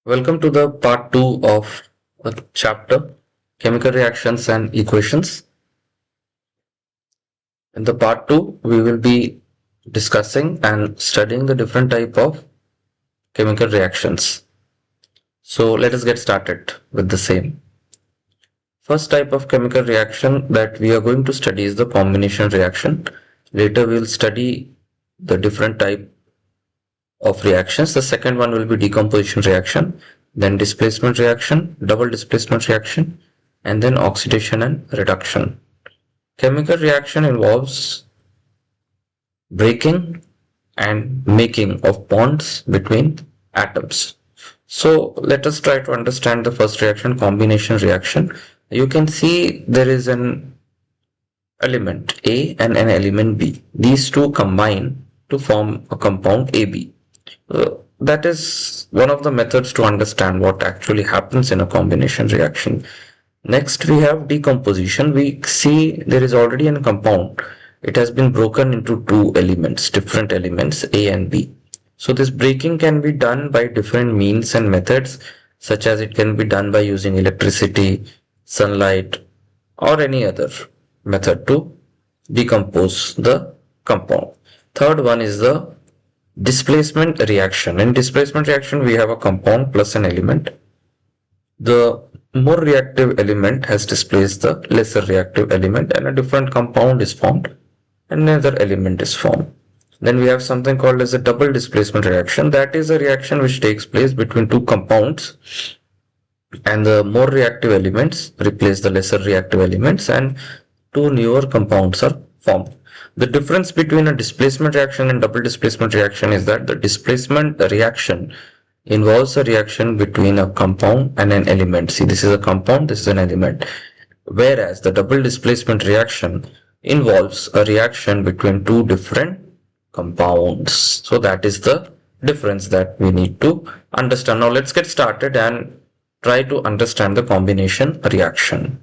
Welcome to the part 2 of a chapter Chemical Reactions and Equations. In the part 2, we will be discussing and studying the different type of chemical reactions. So let us get started with the same. First type of chemical reaction that we are going to study is the combination reaction. Later we will study the different type of reactions. The second one will be decomposition reaction, then displacement reaction, double displacement reaction, and then oxidation and reduction. Chemical reaction involves breaking and making of bonds between atoms. So let us try to understand the first reaction, combination reaction. You can see there is an element A and an element B. These two combine to form a compound AB. That is one of the methods to understand what actually happens in a combination reaction. Next, we have decomposition. We see there is already a compound. It has been broken into two elements, different elements, A and B. So this breaking can be done by different means and methods, such as it can be done by using electricity, sunlight, or any other method to decompose the compound. Third one is the displacement reaction. In displacement reaction, we have a compound plus an element. The more reactive element has displaced the lesser reactive element, and a different compound is formed and another element is formed. Then we have something called as a double displacement reaction. That is a reaction which takes place between two compounds, and the more reactive elements replace the lesser reactive elements and two newer compounds are formed. The difference between a displacement reaction and double displacement reaction is that the displacement reaction involves a reaction between a compound and an element. See, this is a compound, this is an element. Whereas the double displacement reaction involves a reaction between two different compounds. So that is the difference that we need to understand. Now let's get started and try to understand the combination reaction.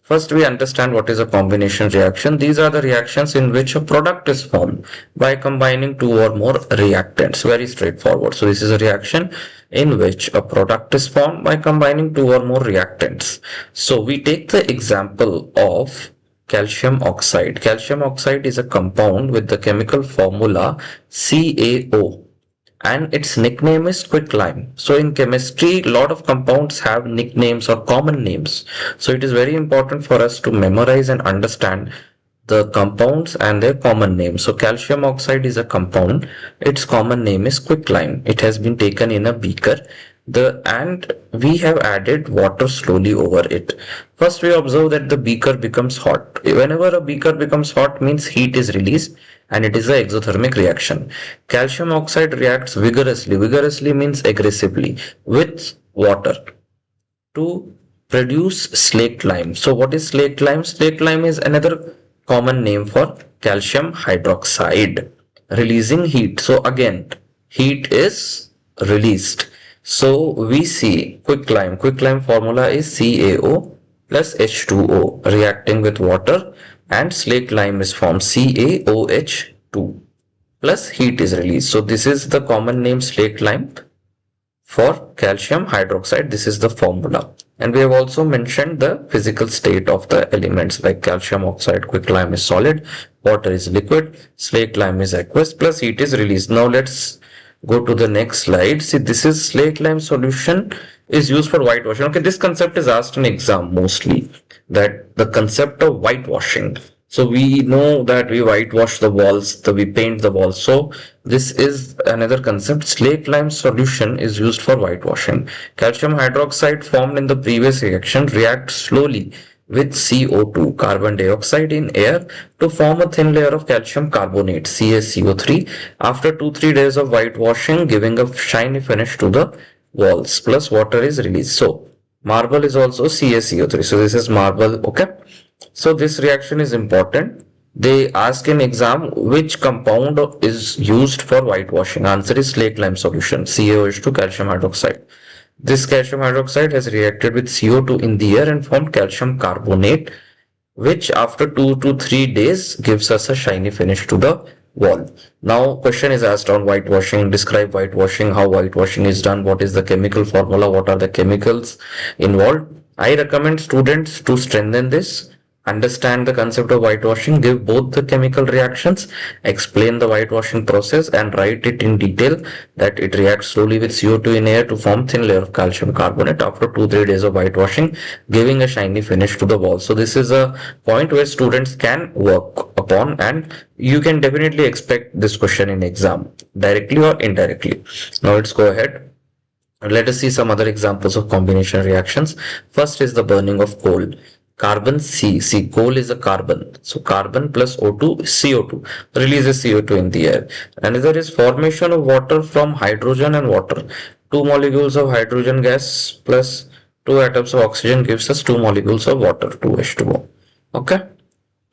First, we understand what is a combination reaction. These are the reactions in which a product is formed by combining two or more reactants. Very straightforward. So this is a reaction in which a product is formed by combining two or more reactants. So we take the example of calcium oxide. Calcium oxide is a compound with the chemical formula CaO, and its nickname is quicklime. So in chemistry, a lot of compounds have nicknames or common names. So it is very important for us to memorize and understand the compounds and their common names. So calcium oxide is a compound. Its common name is quicklime. It has been taken in a beaker. And we have added water slowly over it. First, we observe that the beaker becomes hot. Whenever a beaker becomes hot means heat is released, and it is an exothermic reaction. Calcium oxide reacts vigorously. Vigorously means aggressively with water to produce slaked lime. So what is slaked lime? Slaked lime is another common name for calcium hydroxide, releasing heat. So again, heat is released. So we see quicklime. Quicklime formula is CaO plus H2O reacting with water, and slaked lime is formed CaOH2 plus heat is released. So this is the common name slaked lime for calcium hydroxide. This is the formula. And we have also mentioned the physical state of the elements, like calcium oxide, quicklime is solid, water is liquid, slaked lime is aqueous, plus heat is released. Now let's go to the next slide. See, this is slaked lime solution is used for whitewashing. Okay, this concept is asked in exam mostly, that the concept of whitewashing. So we know that we whitewash the walls, we paint the walls. So this is another concept. Slaked lime solution is used for whitewashing. Calcium hydroxide formed in the previous reaction reacts slowly with CO2, carbon dioxide in air, to form a thin layer of calcium carbonate, CaCO3, after 2-3 days of whitewashing, giving a shiny finish to the walls, plus water is released. So marble is also CaCO3. So this is marble. Okay. So this reaction is important. They ask in exam which compound is used for whitewashing. Answer is slaked lime solution, CaOH2 calcium hydroxide. This calcium hydroxide has reacted with CO2 in the air and formed calcium carbonate, which after 2 to 3 days gives us a shiny finish to the wall. Now question is asked on whitewashing. Describe whitewashing, how whitewashing is done, what is the chemical formula, what are the chemicals involved. I recommend students to strengthen this, understand the concept of whitewashing, give both the chemical reactions, explain the whitewashing process and write it in detail that it reacts slowly with CO2 in air to form thin layer of calcium carbonate after 2-3 days of whitewashing, giving a shiny finish to the wall. So this is a point where students can work upon, and you can definitely expect this question in exam directly or indirectly. Now let's go ahead. Let us see some other examples of combination reactions. First is the burning of coal. Carbon C, coal is a carbon. So carbon plus O2, CO2, releases CO2 in the air. Another is formation of water from hydrogen and water. Two molecules of hydrogen gas plus two atoms of oxygen gives us two molecules of water, 2H2O. Okay.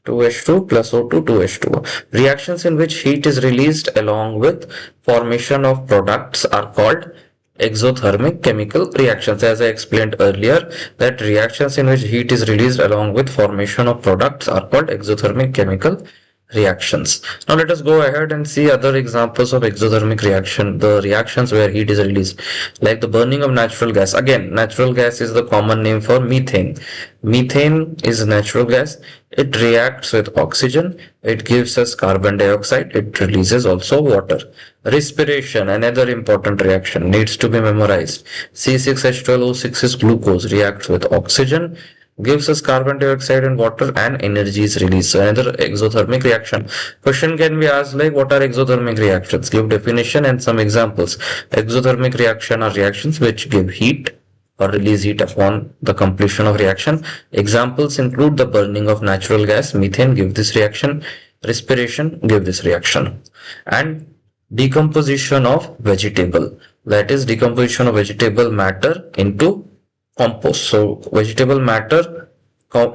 2H2 plus O2, 2H2O. Reactions in which heat is released along with formation of products are called exothermic chemical reactions. As I explained earlier, that reactions in which heat is released along with formation of products are called exothermic chemical reactions. Now let us go ahead and see other examples of exothermic reaction, the reactions where heat is released, like the burning of natural gas. Again, natural gas is the common name for methane. Methane is natural gas. It reacts with oxygen. It gives us carbon dioxide. It releases also water. Respiration, another important reaction, needs to be memorized. C6H12O6 is glucose, reacts with oxygen, gives us carbon dioxide and water, and energy is released. So another exothermic reaction. Question can be asked like, what are exothermic reactions? Give definition and some examples. Exothermic reaction are reactions which give heat or release heat upon the completion of reaction. Examples include the burning of natural gas, methane, give this reaction, respiration, give this reaction, and decomposition of vegetable, that is decomposition of vegetable matter into compost. So vegetable matter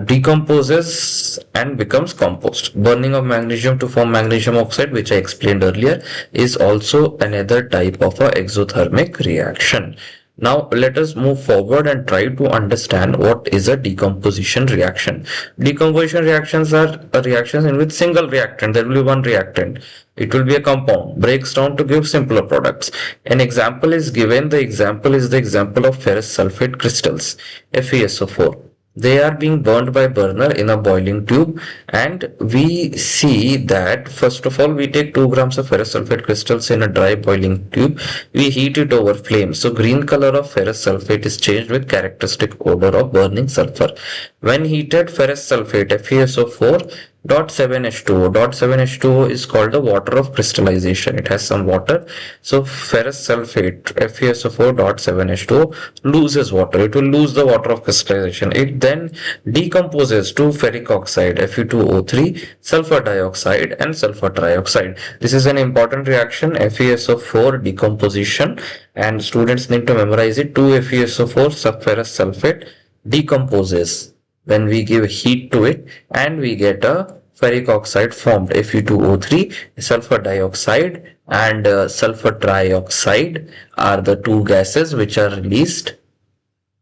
decomposes and becomes compost. Burning of magnesium to form magnesium oxide, which I explained earlier, is also another type of a exothermic reaction. Now let us move forward and try to understand what is a decomposition reaction. Decomposition reactions are reactions in which single reactant, there will be one reactant, it will be a compound, breaks down to give simpler products. An example is given. The example is the example of ferrous sulfate crystals, FeSO4. They are being burned by burner in a boiling tube, and we see that first of all we take 2 grams of ferrous sulfate crystals in a dry boiling tube. We heat it over flame. So green color of ferrous sulfate is changed with characteristic odor of burning sulfur. When heated, ferrous sulfate FeSO4 .7H2O. .7H2O is called the water of crystallization. It has some water. So ferrous sulfate FeSO4 .7H2O loses water. It will lose the water of crystallization. It then decomposes to ferric oxide Fe2O3, sulfur dioxide and sulfur trioxide. This is an important reaction, FeSO4 decomposition, and students need to memorize it. 2FeSO4 ferrous sulfate decomposes when we give heat to it, and we get a ferric oxide formed, Fe2O3. Sulfur dioxide and sulfur trioxide are the two gases which are released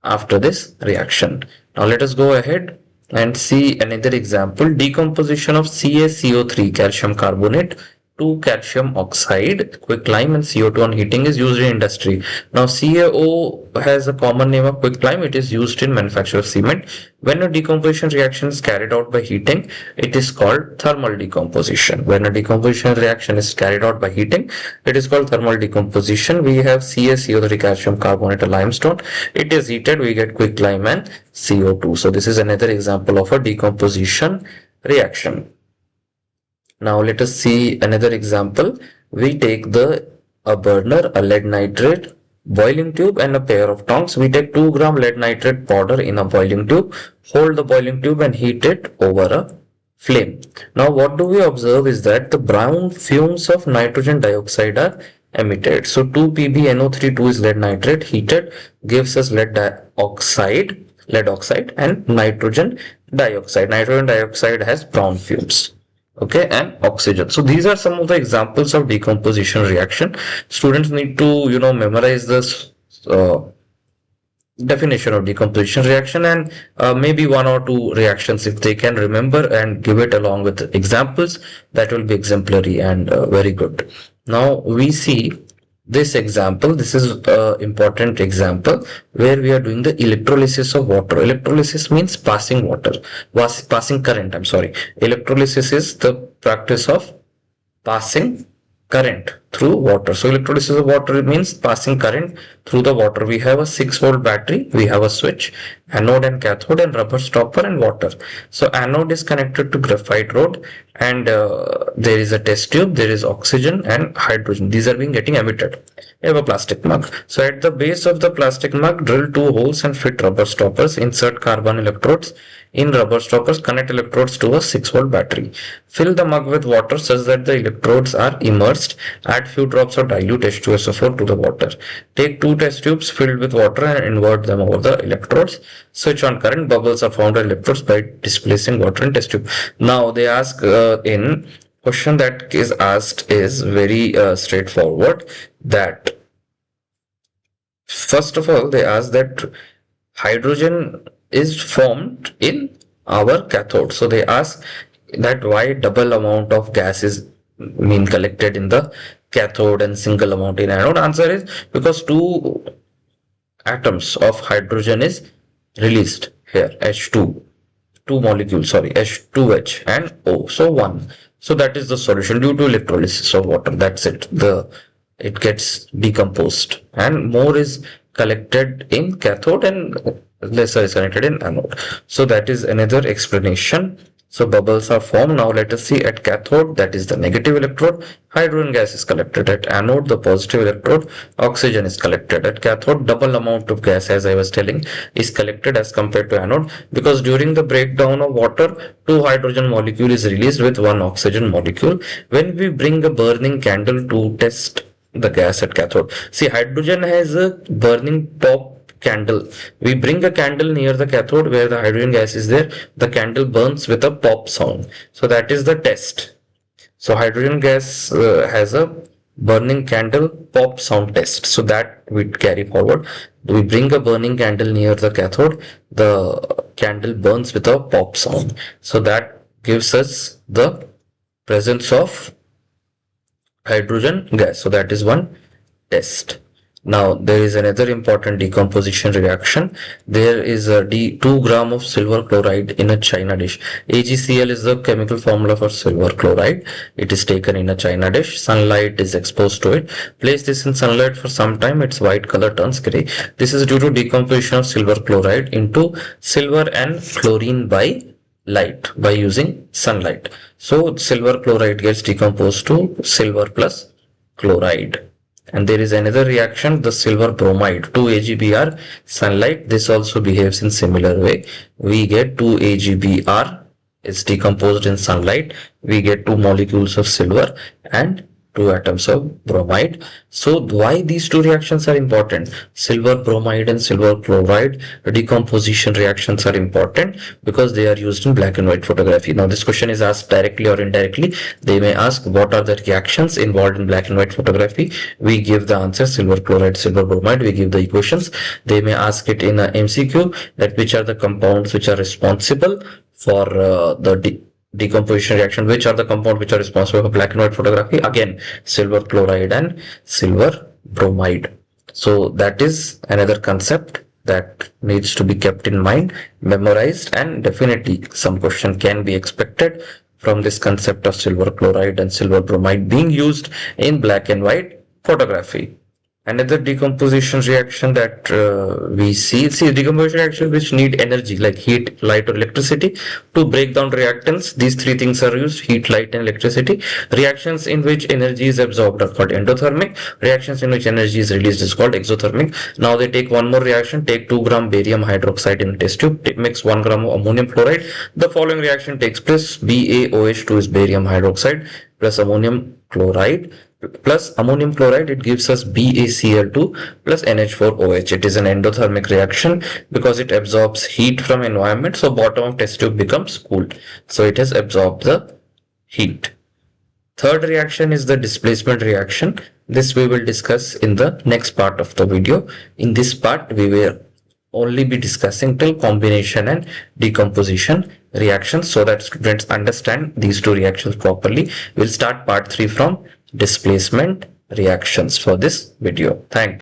after this reaction. Now let us go ahead and see another example. Decomposition of CaCO3, calcium carbonate, to calcium oxide. Quicklime and CO2 on heating is used in industry. Now CaO has a common name of quicklime. It is used in manufacture of cement. When a decomposition reaction is carried out by heating, it is called thermal decomposition. When a decomposition reaction is carried out by heating, it is called thermal decomposition. We have CaCO3, calcium carbonate, a limestone. It is heated, we get quicklime and CO2. So this is another example of a decomposition reaction. Now let us see another example. We take a burner, a lead nitrate, boiling tube and a pair of tongs. We take 2 gram lead nitrate powder in a boiling tube, hold the boiling tube and heat it over a flame. Now what do we observe is that the brown fumes of nitrogen dioxide are emitted. So 2PbNO3, 2 is lead nitrate, heated gives us lead oxide and nitrogen dioxide. Nitrogen dioxide has brown fumes. Okay, and oxygen. So these are some of the examples of decomposition reaction. Students need to memorize this definition of decomposition reaction, and maybe one or two reactions if they can remember and give it along with examples, that will be exemplary and very good. Now we see this example. This is important example where we are doing the electrolysis of water. Electrolysis means passing water, passing current, I'm sorry. Electrolysis is the practice of passing current through water. So electrolysis of water means passing current through the water. We have a 6-volt battery, we have a switch, anode and cathode, and rubber stopper and water. So anode is connected to graphite rod, and there is a test tube, there is oxygen and hydrogen. These are being getting emitted. We have a plastic mug. So at the base of the plastic mug, drill 2 holes and fit rubber stoppers. Insert carbon electrodes in rubber stoppers, connect electrodes to a 6-volt battery. Fill the mug with water such that the electrodes are immersed. Add few drops of dilute H2SO4 to the water. Take 2 test tubes filled with water and invert them over the electrodes. Switch on current. Bubbles are found in electrodes by displacing water in test tube. Now they ask in question that is asked is very straightforward, that first of all they ask that hydrogen is formed in our cathode. So they ask that why double amount of gas is mean collected in the cathode and single amount in anode. Answer is because 2 atoms of hydrogen is released here, H2, 2 molecules, sorry, H2H and O, so 1. So that is the solution due to electrolysis of water. That's it. It gets decomposed and more is collected in cathode and lesser is collected in anode. So that is another explanation. So bubbles are formed. Now let us see at cathode, that is the negative electrode, hydrogen gas is collected. At anode, the positive electrode, oxygen is collected. At cathode, double amount of gas, as I was telling, is collected as compared to anode, because during the breakdown of water, 2 hydrogen molecule is released with 1 oxygen molecule. When we bring a burning candle to test the gas at cathode, see, hydrogen has a burning pop candle. We bring a candle near the cathode where the hydrogen gas is there, the candle burns with a pop sound. So that is the test. So hydrogen gas has a burning candle pop sound test. So that we carry forward. We bring a burning candle near the cathode, the candle burns with a pop sound. So that gives us the presence of hydrogen gas. So that is one test. Now there is another important decomposition reaction. There is a 2 gram of silver chloride in a china dish. AgCl is the chemical formula for silver chloride. It is taken in a china dish. Sunlight is exposed to it. Place this in sunlight for some time. Its white color turns gray. This is due to decomposition of silver chloride into silver and chlorine by light, by using sunlight. So silver chloride gets decomposed to silver plus chloride. And there is another reaction, the silver bromide, 2AgBr, sunlight. This also behaves in similar way. We get 2AgBr, it's decomposed in sunlight. We get 2 molecules of silver and 2 atoms of bromide. So why these 2 reactions are important? Silver bromide and silver chloride decomposition reactions are important because they are used in black and white photography. Now this question is asked directly or indirectly. They may ask what are the reactions involved in black and white photography. We give the answer silver chloride, silver bromide. We give the equations. They may ask it in a MCQ that which are the compounds which are responsible for the decomposition reaction, which are the compounds which are responsible for black and white photography. Again, silver chloride and silver bromide. So that is another concept that needs to be kept in mind, memorized, and definitely some question can be expected from this concept of silver chloride and silver bromide being used in black and white photography. Another decomposition reaction that we see decomposition reactions which need energy like heat, light, or electricity to break down reactants. These 3 things are used: heat, light, and electricity. Reactions in which energy is absorbed are called endothermic. Reactions in which energy is released is called exothermic. Now they take one more reaction. Take 2 gram barium hydroxide in a test tube. Mix 1 gram of ammonium fluoride. The following reaction takes place. BaOH2 is barium hydroxide plus ammonium chloride plus ammonium chloride, it gives us BaCl2 plus NH4OH. It is an endothermic reaction because it absorbs heat from environment. So bottom of test tube becomes cooled. So it has absorbed the heat. Third reaction is the displacement reaction. This we will discuss in the next part of the video. In this part, we were only be discussing till combination and decomposition reactions so that students understand these two reactions properly. We'll start part 3 from displacement reactions for this video. Thank you.